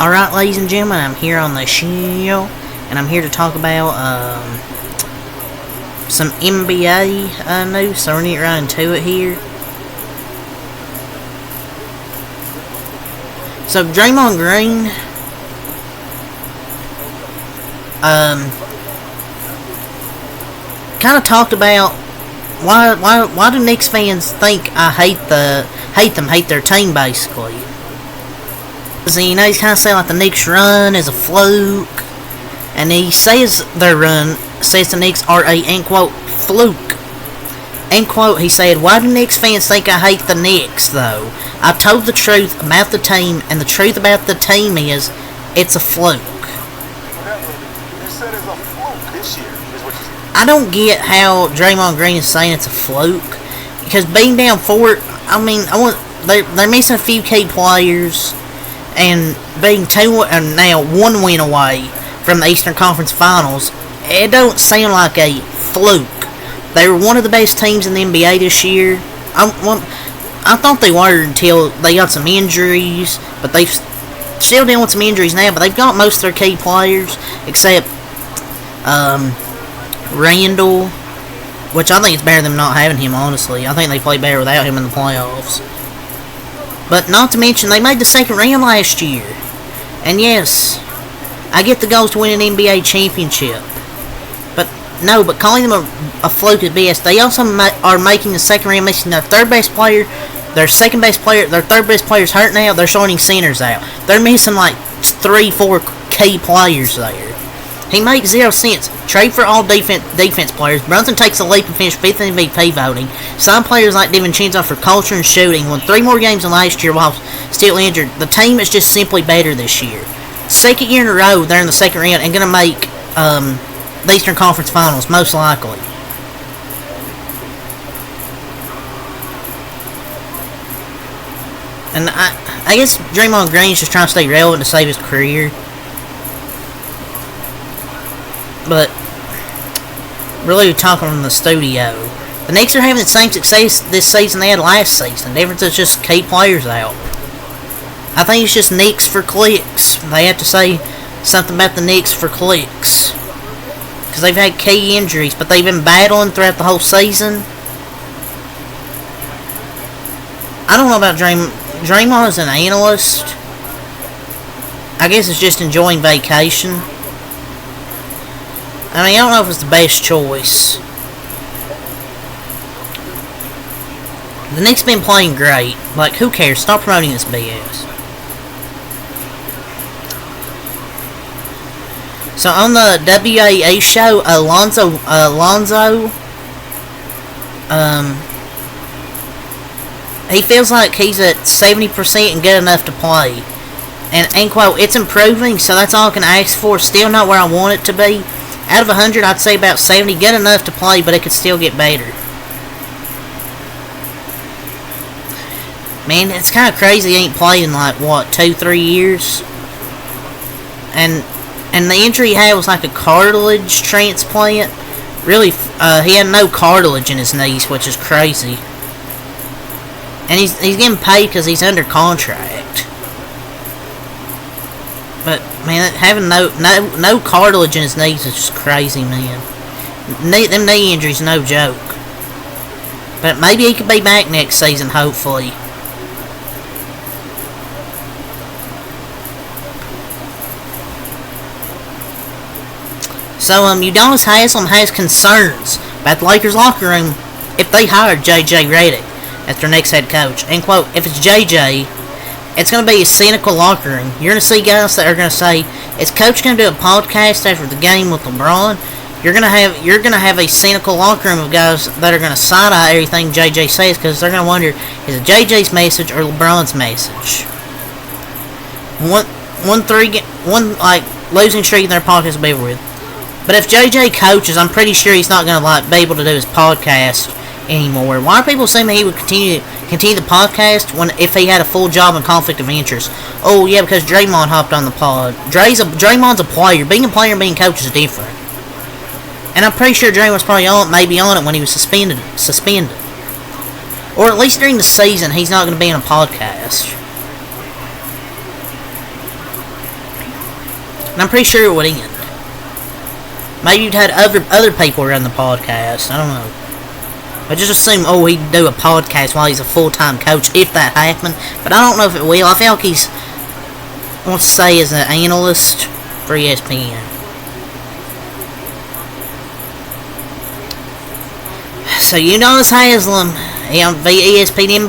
Alright, ladies and gentlemen, I'm here on the show, and I'm here to talk about some NBA news, so we're going to get right into it here. So, Draymond Green, kind of talked about why do Knicks fans think I hate their team, basically. So, you know, he's kind of saying like the Knicks run is a fluke, and he says their run says the Knicks are a, end quote, fluke. End quote, he said, why do Knicks fans think I hate the Knicks, though? I've told the truth about the team, and the truth about the team is, it's a fluke. You said it's a fluke this year, is what you said. I don't get how Draymond Green is saying it's a fluke, because being down 4, they're missing a few key players, and being now 1 win away from the Eastern Conference Finals, it don't sound like a fluke. They were one of the best teams in the NBA this year. I thought they were until they got some injuries, but they've still dealing with some injuries now, but they've got most of their key players, except Randall, which I think it's better than not having him, honestly. I think they play better without him in the playoffs. But not to mention, they made the second round last year. And yes, I get the goals to win an NBA championship. But calling them a fluke is BS. They also are making the second round, missing their third best player, their second best player, their third best player's hurt now, they're starting centers out. They're missing like 3-4 key players there. He makes 0 sense. Trade for all defense players. Brunson takes a leap and finished 5th in MVP voting. Sign players like DiVincenzo for culture and shooting. Won 3 more games than last year while still injured. The team is just simply better this year. Second year in a row, they're in the second round and going to make the Eastern Conference Finals, most likely. And I guess Draymond Green's just trying to stay relevant to save his career. But really talking from the studio, the Knicks are having the same success this season they had last season. The difference is just key players out. I think it's just Knicks for clicks. They have to say something about the Knicks for clicks. Because they've had key injuries, but they've been battling throughout the whole season. I don't know about Draymond as an analyst. I guess it's just enjoying vacation. I mean, I don't know if it's the best choice. The Knicks been playing great. Like, who cares? Stop promoting this BS. So, on the WAA show, Alonzo, he feels like he's at 70% and good enough to play. And, end quote, it's improving, so that's all I can ask for. Still not where I want it to be. Out of 100, I'd say about 70. Good enough to play, but it could still get better. Man, it's kind of crazy he ain't played in like, what, 2-3 years? And the injury he had was like a cartilage transplant. Really, he had no cartilage in his knees, which is crazy. And he's getting paid because he's under contract. But man, having no cartilage in his knees is just crazy, man. Them knee injuries, no joke. But maybe he could be back next season, hopefully. So Udonis Haslem has concerns about the Lakers locker room if they hired J.J. Redick as their next head coach. End quote, if it's J.J., it's going to be a cynical locker room. You're going to see guys that are going to say, is Coach going to do a podcast after the game with LeBron? You're going to have a cynical locker room of guys that are going to side-eye everything JJ says because they're going to wonder, is it JJ's message or LeBron's message? One losing streak in their podcast will be over with. But if JJ coaches, I'm pretty sure he's not going to be able to do his podcast anymore. Why are people saying he would continue the podcast if he had a full job and conflict of interest? Oh yeah, because Draymond hopped on the pod. Draymond's a player. Being a player and being a coach is different. And I'm pretty sure Draymond's probably on it when he was suspended. Or at least during the season, he's not going to be on a podcast. And I'm pretty sure it would end. Maybe you'd had other people run the podcast. I don't know. I just assume, he'd do a podcast while he's a full-time coach, if that happened. But I don't know if it will. I feel like he's, wants to say, as an analyst for ESPN. So Udonis Haslem, ESPN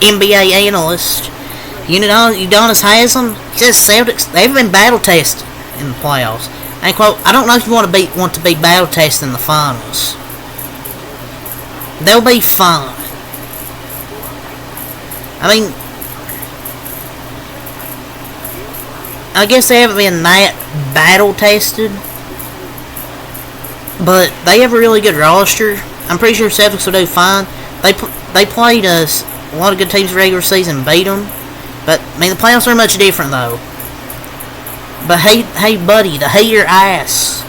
NBA analyst. Udonis Haslem, he says Celtics, they've been battle tested in the playoffs. And quote, I don't know if you want to be battle tested in the finals. They'll be fine. I mean, I guess they haven't been that battle tested, but they have a really good roster. I'm pretty sure Celtics will do fine. They played us a lot of good teams regular season, beat them. But I mean, the playoffs are much different though. But hey, buddy, to hate your ass.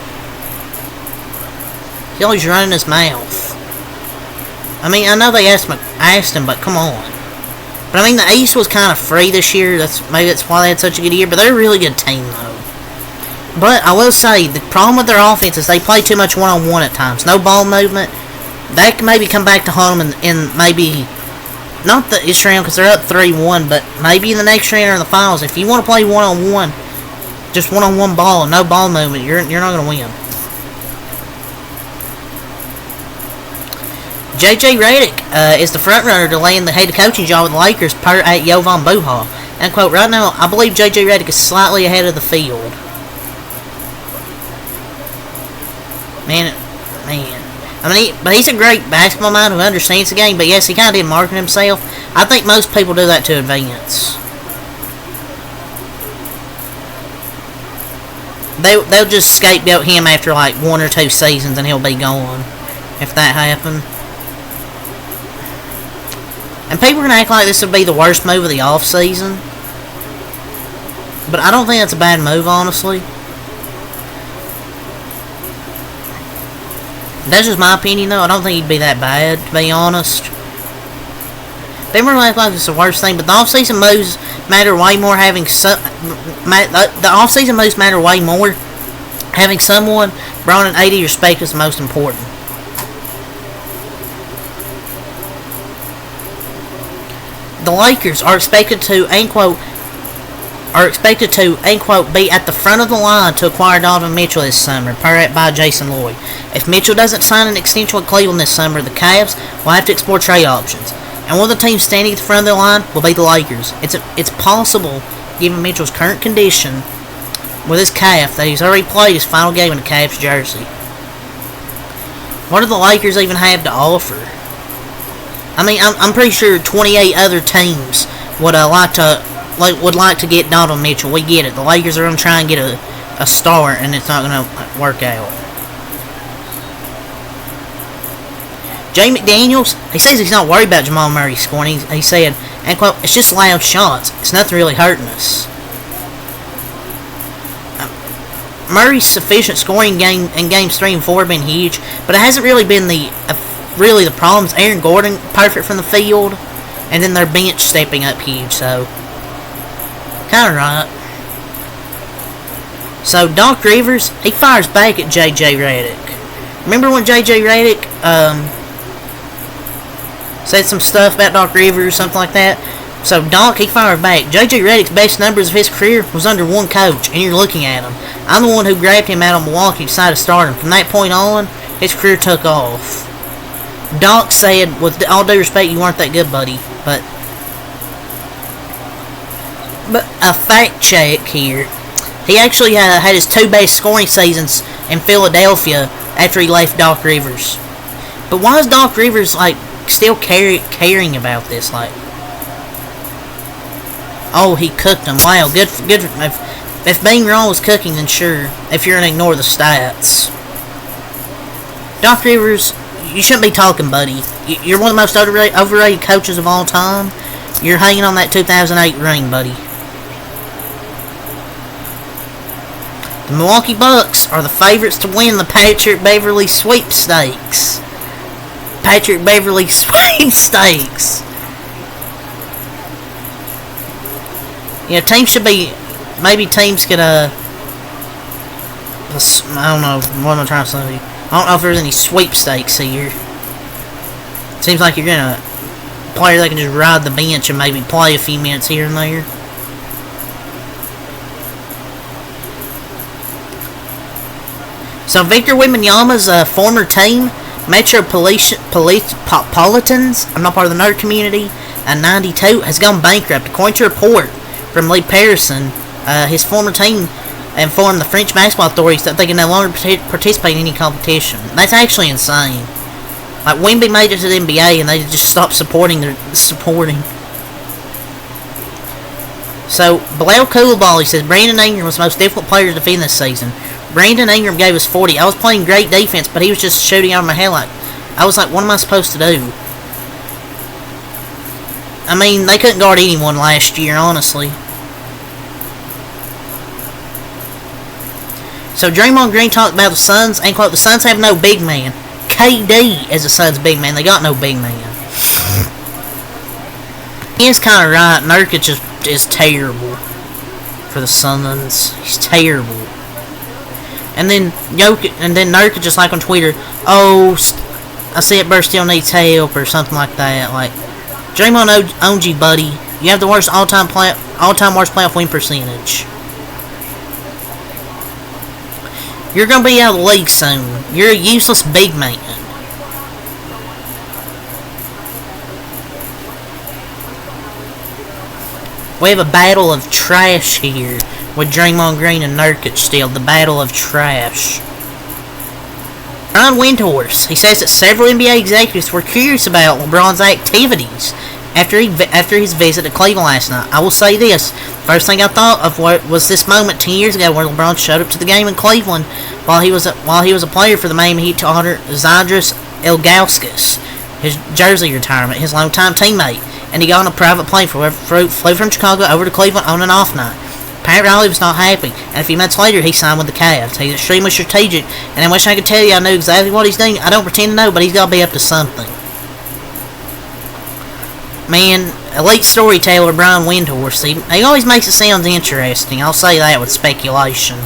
He's always running his mouth. I mean, I know they asked him, but come on. But I mean, the East was kind of free this year. Maybe that's why they had such a good year. But they're a really good team, though. But I will say, the problem with their offense is they play too much one-on-one at times. No ball movement. That can maybe come back to haunt them in maybe, not the this round because they're up 3-1, but maybe in the next round or in the finals. If you want to play one-on-one, just one-on-one ball, no ball movement, you're not going to win. J.J. Redick is the front-runner to land the head coaching job with the Lakers per at Jovan Buha. And quote, right now, I believe J.J. Redick is slightly ahead of the field. Man. I mean, but he's a great basketball mind who understands the game, but yes, he kind of did market himself. I think most people do that to advance. They'll just scapegoat him after like 1 or 2 seasons and he'll be gone. If that happened. And people are going to act like this would be the worst move of the offseason. But I don't think that's a bad move, honestly. That's just my opinion, though. I don't think he'd be that bad, to be honest. People are going to act like it's the worst thing, but the offseason moves matter way more having the offseason moves matter way more. Having someone brought in 80 respect is the most important. The Lakers are expected to, end quote, be at the front of the line to acquire Donovan Mitchell this summer, by Jason Lloyd. If Mitchell doesn't sign an extension with Cleveland this summer, the Cavs will have to explore trade options. And one of the teams standing at the front of the line will be the Lakers. It's possible, given Mitchell's current condition with his calf, that he's already played his final game in a Cavs jersey. What do the Lakers even have to offer? I mean, I'm pretty sure 28 other teams would like to get Donovan Mitchell. We get it. The Lakers are going to try and get a star, and it's not going to work out. Jay McDaniels, he says he's not worried about Jamal Murray scoring. He said, and quote, it's just loud shots. It's nothing really hurting us. Murray's sufficient scoring in games 3 and 4 have been huge, but it hasn't really been the problems. Aaron Gordon, perfect from the field, and then their bench stepping up huge, so kind of right. So Doc Rivers, he fires back at J.J. Redick. Remember when J.J. Redick said some stuff about Doc Rivers or something like that? So Doc, he fired back. J.J. Redick's best numbers of his career was under one coach, and you're looking at him. I'm the one who grabbed him out of Milwaukee and decided to start him. From that point on, his career took off. Doc said, with all due respect, you weren't that good, buddy. But a fact check here. He actually had his 2 best scoring seasons in Philadelphia after he left Doc Rivers. But why is Doc Rivers still caring about this? Oh, he cooked him. Wow, good. If being wrong was cooking, then sure. If you're gonna ignore the stats, Doc Rivers, you shouldn't be talking, buddy. You're one of the most overrated coaches of all time. You're hanging on that 2008 ring, buddy. The Milwaukee Bucks are the favorites to win the Patrick Beverley sweepstakes. Patrick Beverley sweepstakes. You know, teams should be maybe teams could, I don't know, what am I trying to say? I don't know if there's any sweepstakes here. Seems like you're gonna player that can just ride the bench and maybe play a few minutes here and there. So Victor Wembanyama's former team, Metropolitans, I'm not part of the nerd community, 92, has gone bankrupt. According to a report from Lee Patterson, his former team informed the French basketball authorities that they can no longer participate in any competition. That's actually insane. Like, Wemby made it to the NBA and they just stopped supporting. So, Bilal Coulibaly says Brandon Ingram was the most difficult player to defend this season. Brandon Ingram gave us 40. I was playing great defense, but he was just shooting out of my head. Like, I was like, what am I supposed to do? I mean, they couldn't guard anyone last year, honestly. So Draymond Green talked about the Suns, and quote, the Suns have no big man. KD is the Suns' big man. They got no big man. He is kind of right. Nurkic is terrible for the Suns. He's terrible. And then Nurkic just like on Twitter, oh, I see it, Burr still needs help or something like that. Like, Draymond owns you, buddy. You have the worst all-time worst playoff win percentage. You're gonna be out of the league soon. You're a useless big man. We have a battle of trash here with Draymond Green and Nurkic still. The battle of trash. Brian Windhorst, he says that several NBA executives were curious about LeBron's activities after his visit to Cleveland last night. I will say this. First thing I thought of was this moment 10 years ago where LeBron showed up to the game in Cleveland while he was a player for the Miami Heat to honor Zydrunas Ilgauskas, his jersey retirement, his longtime teammate. And he got on a private plane, flew from Chicago over to Cleveland on an off night. Pat Riley was not happy, and a few months later he signed with the Cavs. He's extremely strategic, and I wish I could tell you I knew exactly what he's doing. I don't pretend to know, but he's got to be up to something. Man, elite storyteller Brian Windhorst, he always makes it sound interesting. I'll say that with speculation.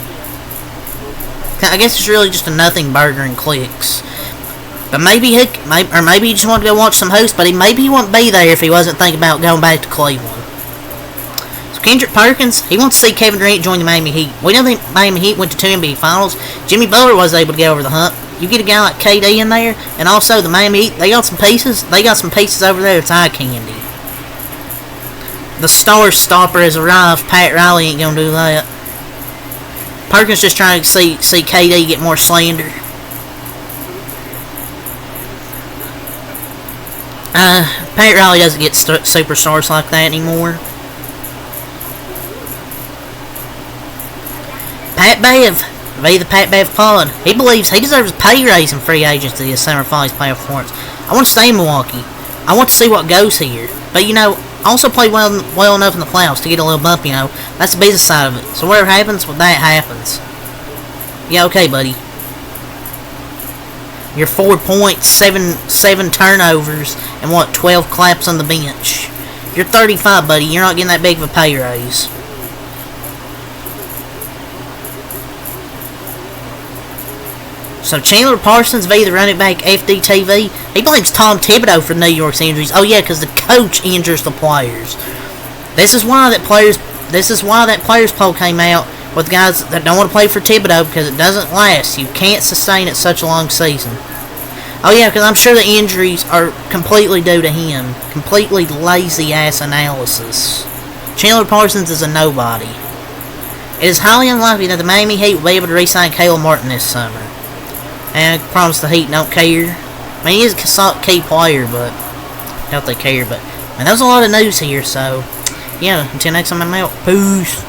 I guess it's really just a nothing burger and clicks. But maybe he just wanted to go watch some hoops, but maybe he wouldn't be there if he wasn't thinking about going back to Cleveland. So Kendrick Perkins, he wants to see Kevin Durant join the Miami Heat. We know the Miami Heat went to 2 NBA Finals. Jimmy Butler was able to get over the hump. You get a guy like KD in there, and also the Miami Heat, they got some pieces. They got some pieces over there that's eye candy. The star stopper has arrived. Pat Riley ain't gonna do that. Perkins just trying to see KD get more slander. Pat Riley doesn't get superstars like that anymore. Pat Bev, the Pat Bev Pod, he believes he deserves a pay raise in free agency this summer following his playoff performance. I want to stay in Milwaukee. I want to see what goes here. But, I also play well enough in the playoffs to get a little bump, That's the business side of it. So whatever happens, well, that happens. Yeah, okay, buddy. Your 4 points, 7 turnovers, and 12 claps on the bench. You're 35, buddy. You're not getting that big of a pay raise. So Chandler Parsons the running back FDTV, he blames Tom Thibodeau for New York's injuries. Oh yeah, because the coach injures the players. This is why that players poll came out with guys that don't want to play for Thibodeau because it doesn't last. You can't sustain it such a long season. Oh yeah, because I'm sure the injuries are completely due to him. Completely lazy ass analysis. Chandler Parsons is a nobody. It is highly unlikely that the Miami Heat will be able to re-sign Caleb Martin this summer. And I promise the Heat don't care. I mean, he is a key player, but I doubt they care. But, man, that was a lot of news here, so, yeah, until next time I'm out. Peace.